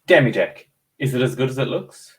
Demi deck. Is it as good as it looks?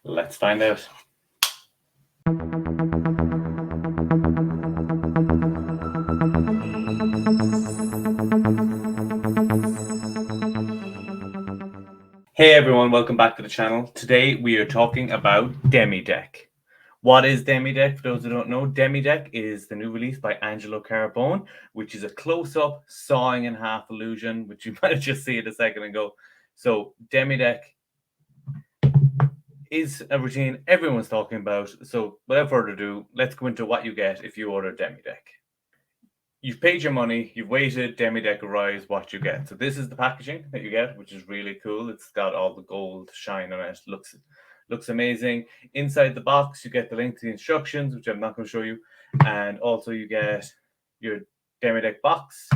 Let's find out. Hey everyone, welcome back to the channel. Today we are talking about Demi deck. What is Demi deck? For those who don't know, Demi deck is the new release by Angelo Carbone, which is a close-up sawing in half illusion, which you might have just seen a second ago. So Demi deck is a routine everyone's talking about. So without further ado, let's go into what you get if you order Demi deck. You've paid your money, you've waited, Demi deck arrives, what you get. So this is the packaging that you get, which is really cool. It's got all the gold shine on it. Looks amazing. Inside the box, you get the link to the instructions, which I'm not going to show you. And also you get your Demi deck box.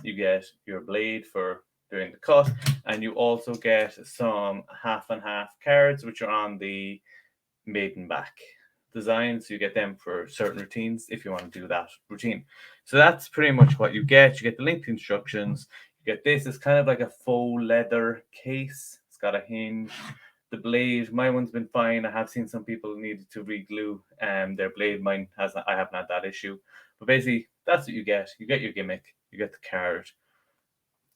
You get your blade for doing the cut, and you also get some half and half cards, which are on the maiden back design. So you get them for certain routines if you want to do that routine. So that's pretty much what you get. You get the link to instructions. You get this. It's kind of like a faux leather case. It's got a hinge. The blade, my one's been fine. I have seen some people needed to re-glue their blade. Mine hasn't. I haven't had that issue. But basically, that's what you get. You get your gimmick. You get the card.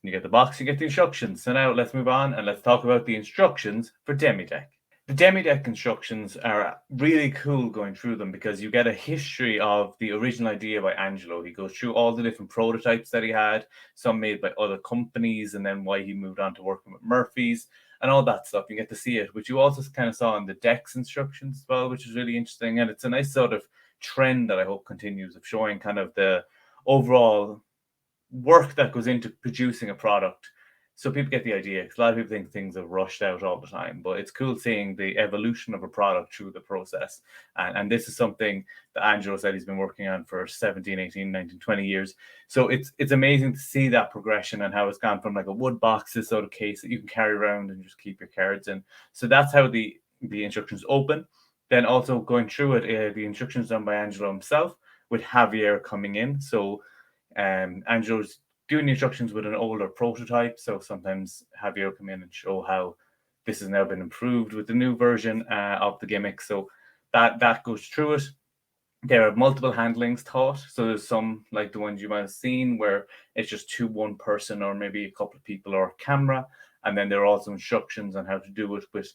You get the box. You get the instructions. So now let's move on and let's talk about the instructions for Demi deck. The Demi deck instructions are really cool going through them because you get a history of the original idea by Angelo. He goes through all the different prototypes that he had, some made by other companies, and then why he moved on to working with Murphy's and all that stuff. You get to see it, which you also kind of saw in the deck's instructions as well, which is really interesting. And it's a nice sort of trend that I hope continues of showing kind of the overall work that goes into producing a product, so people get the idea. Because a lot of people think things are rushed out all the time, but it's cool seeing the evolution of a product through the process. And this is something that Angelo said he's been working on for 17, 18, 19, 20 years. So it's amazing to see that progression and how it's gone from like a wood box, this sort of case that you can carry around and just keep your cards in. So that's how the instructions open. Then also going through it, the instructions done by Angelo himself, with Javier coming in. So Angelo's doing the instructions with an older prototype, so sometimes Javier will come in and show how this has now been improved with the new version of the gimmick. So that goes through it. There are multiple handlings taught. So there's some like the ones you might have seen where it's just one person or maybe a couple of people or a camera. And then there are also instructions on how to do it with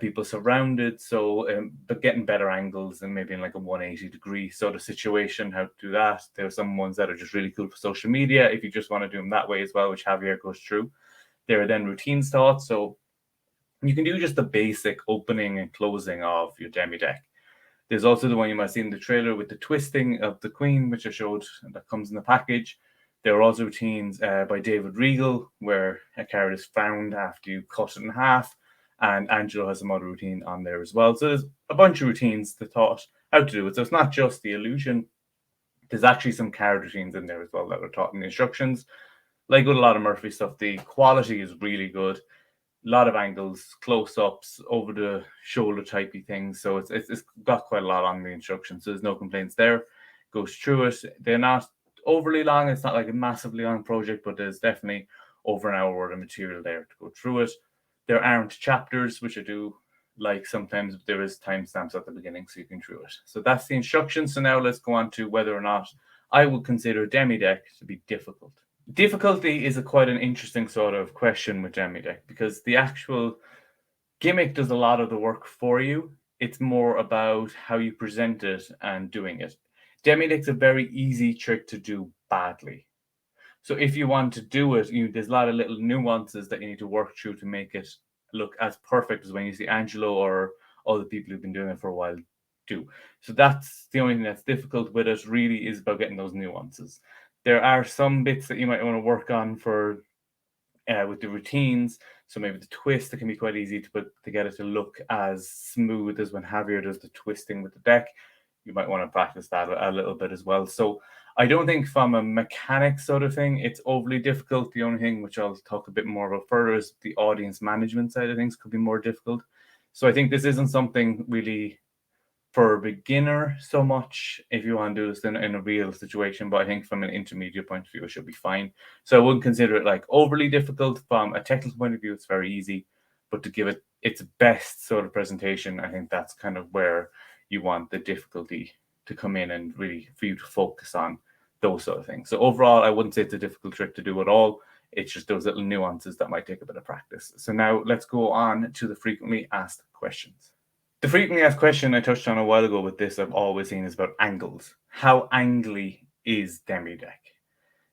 people surrounded. So, but getting better angles and maybe in like a 180-degree sort of situation, how to do that. There are some ones that are just really cool for social media if you just want to do them that way as well, which Javier goes through. There are then routines taught. So you can do just the basic opening and closing of your Demi deck. There's also the one you might see in the trailer with the twisting of the queen, which I showed that comes in the package. There are also routines by David Regal, where a card is found after you cut it in half. And Angelo has some other routine on there as well. So there's a bunch of routines that taught how to do it. So it's not just the illusion. There's actually some card routines in there as well that are taught in the instructions. Like with a lot of Murphy stuff, the quality is really good. A lot of angles, close-ups, over the shoulder typey things. So it's got quite a lot on the instructions. So there's no complaints there. Goes through it. They're not overly long. It's not like a massively long project, but there's definitely over an hour worth of material there to go through it. There aren't chapters, which I do like sometimes. There is timestamps at the beginning, so you can through it. So that's the instructions. So now let's go on to whether or not I would consider Demi deck to be difficult. Difficulty is quite an interesting sort of question with Demi deck because the actual gimmick does a lot of the work for you. It's more about how you present it and doing it. Demi deck's a very easy trick to do badly. So if you want to do it, there's a lot of little nuances that you need to work through to make it look as perfect as when you see Angelo or other people who've been doing it for a while do. So that's the only thing that's difficult with it, really, is about getting those nuances. There are some bits that you might want to work on for with the routines. So maybe the twist, that can be quite easy to get it to look as smooth as when Javier does the twisting with the deck. You might want to practice that a little bit as well. So I don't think from a mechanic sort of thing, it's overly difficult. The only thing which I'll talk a bit more about further is the audience management side of things could be more difficult. So I think this isn't something really for a beginner so much if you want to do this in a real situation, but I think from an intermediate point of view, it should be fine. So I wouldn't consider it like overly difficult. From a technical point of view, it's very easy, but to give it its best sort of presentation, I think that's kind of where you want the difficulty to come in and really for you to focus on those sort of things. So overall, I wouldn't say it's a difficult trick to do at all. It's just those little nuances that might take a bit of practice. So now let's go on to the frequently asked questions. The frequently asked question I touched on a while ago with this, I've always seen is about angles. How angly is Demi deck?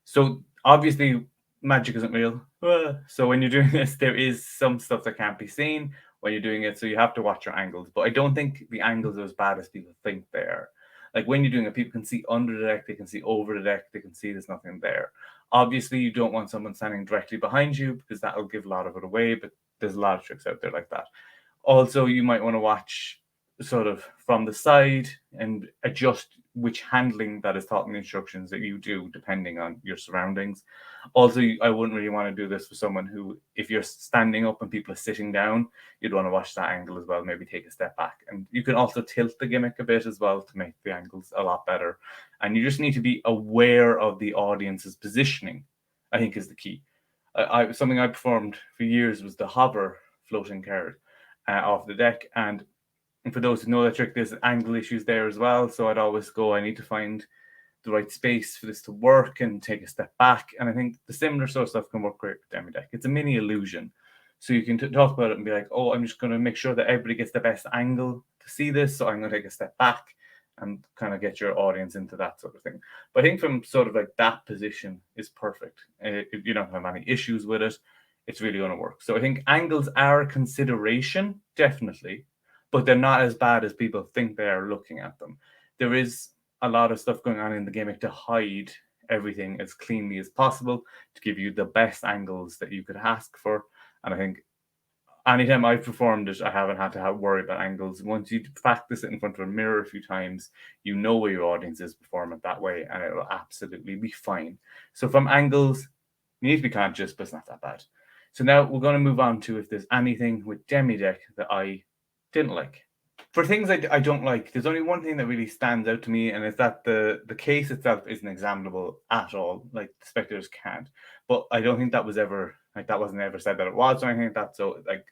So obviously, magic isn't real. So when you're doing this, there is some stuff that can't be seen when you're doing it. So you have to watch your angles. But I don't think the angles are as bad as people think they are. Like when you're doing it, people can see under the deck, they can see over the deck, they can see there's nothing there. Obviously, you don't want someone standing directly behind you because that will give a lot of it away. But there's a lot of tricks out there like that. Also, you might want to watch sort of from the side and adjust which handling that is taught in the instructions that you do depending on your surroundings. Also, I wouldn't really want to do this for someone who, if you're standing up and people are sitting down, you'd want to watch that angle as well, maybe take a step back. And you can also tilt the gimmick a bit as well to make the angles a lot better. And you just need to be aware of the audience's positioning, I think is the key. Something I performed for years was the hover floating card off the deck. And for those who know that trick, there's angle issues there as well. So I'd always go, I need to find the right space for this to work and take a step back. And I think the similar sort of stuff can work great with Demi deck. It's a mini illusion. So you can talk about it and be like, oh, I'm just going to make sure that everybody gets the best angle to see this. So I'm going to take a step back and kind of get your audience into that sort of thing. But I think from sort of like that position is perfect. If you don't have any issues with it, it's really going to work. So I think angles are a consideration, definitely, but they're not as bad as people think they are looking at them. There is a lot of stuff going on in the gimmick to hide everything as cleanly as possible to give you the best angles that you could ask for. And I think anytime I've performed it, I haven't had to worry about angles. Once you practice it in front of a mirror a few times, you know where your audience is performing that way, and it will absolutely be fine. So from angles, you need to be conscious, but it's not that bad. So now we're going to move on to if there's anything with Demi deck that I didn't like. For things I don't like, there's only one thing that really stands out to me, and it's that the case itself isn't examinable at all. Like the spectators can't. But I don't think that was ever like that wasn't ever said that it was or anything like that. So like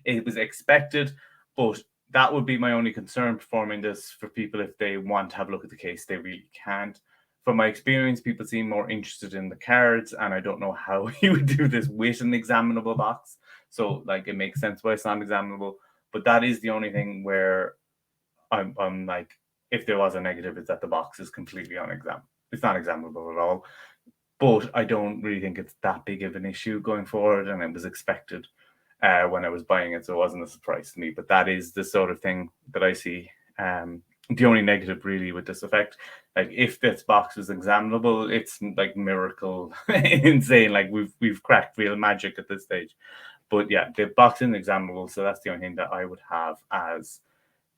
it was expected, but that would be my only concern performing this for people if they want to have a look at the case, they really can't. From my experience, people seem more interested in the cards, and I don't know how you would do this with an examinable box. So like it makes sense why it's not examinable. But that is the only thing where I'm like, if there was a negative, it's that the box is completely unexaminable. It's not examinable at all. But I don't really think it's that big of an issue going forward, and it was expected when I was buying it, so it wasn't a surprise to me. But that is the sort of thing that I see. The only negative really with this effect, like if this box was examinable, it's like miracle insane. Like we've cracked real magic at this stage. But yeah, the box isn't examinable, so that's the only thing that I would have as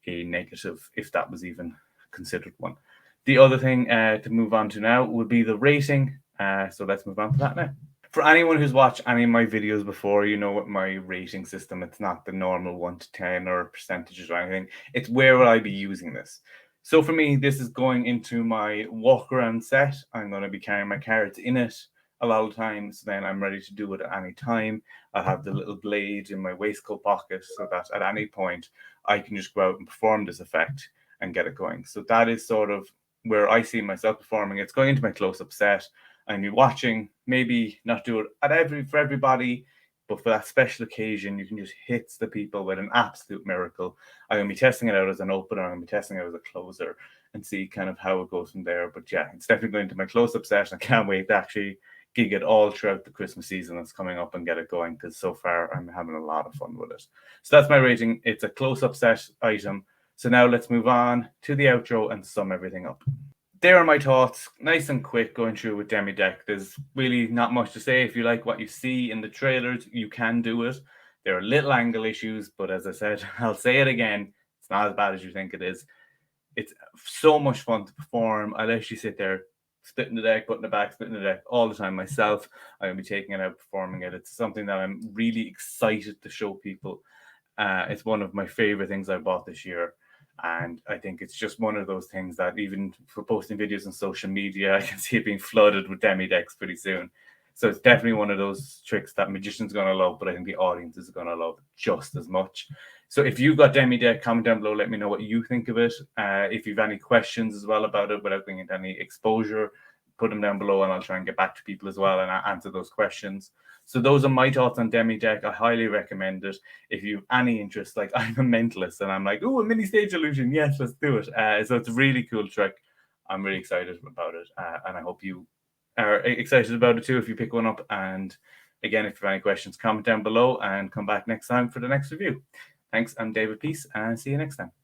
a negative, if that was even considered one. The other thing to move on to now would be the rating. So let's move on to that now. For anyone who's watched any of my videos before, you know what my rating system. It's not the normal 1 to 10 or percentages or anything. It's where will I be using this. So for me, this is going into my walk around set. I'm going to be carrying my cards in it a lot of times. Then I'm ready to do it at any time. I have the little blade in my waistcoat pocket so that at any point I can just go out and perform this effect and get it going. So that is sort of where I see myself performing. It's going into my close-up set. I'm watching, maybe not do it for everybody, but for that special occasion, you can just hit the people with an absolute miracle. I'm going to be testing it out as an opener. I'm going to be testing it out as a closer and see kind of how it goes from there. But yeah, it's definitely going to my close-up set. I can't wait to actually gig it all throughout the Christmas season that's coming up and get it going, because so far I'm having a lot of fun with it. So that's my rating. It's a close-up set item. So now let's move on to the outro and sum everything up. There are my thoughts, nice and quick, going through with Demi deck. There's really not much to say. If you like what you see in the trailers, you can do it. There are little angle issues, but as I said, I'll say it again, it's not as bad as you think it is. It's so much fun to perform. I'll actually sit there, splitting the deck, putting it back, splitting the deck all the time myself. I'm going to be taking it out, performing it. It's something that I'm really excited to show people. It's one of my favorite things I bought this year. And I think it's just one of those things that even for posting videos on social media, I can see it being flooded with Demi decks pretty soon. So it's definitely one of those tricks that magician's going to love, but I think the audience is going to love just as much. So if you've got Demi deck, comment down below. Let me know what you think of it. If you've any questions as well about it without bringing any exposure, put them down below and I'll try and get back to people as well and answer those questions. So those are my thoughts on Demi deck. I highly recommend it. If you have any interest, like I'm a mentalist and I'm like, oh, a mini stage illusion. Yes, let's do it. So it's a really cool trick. I'm really excited about it. And I hope you are excited about it too if you pick one up. And again, if you have any questions, comment down below and come back next time for the next review. Thanks. I'm David Peace and see you next time.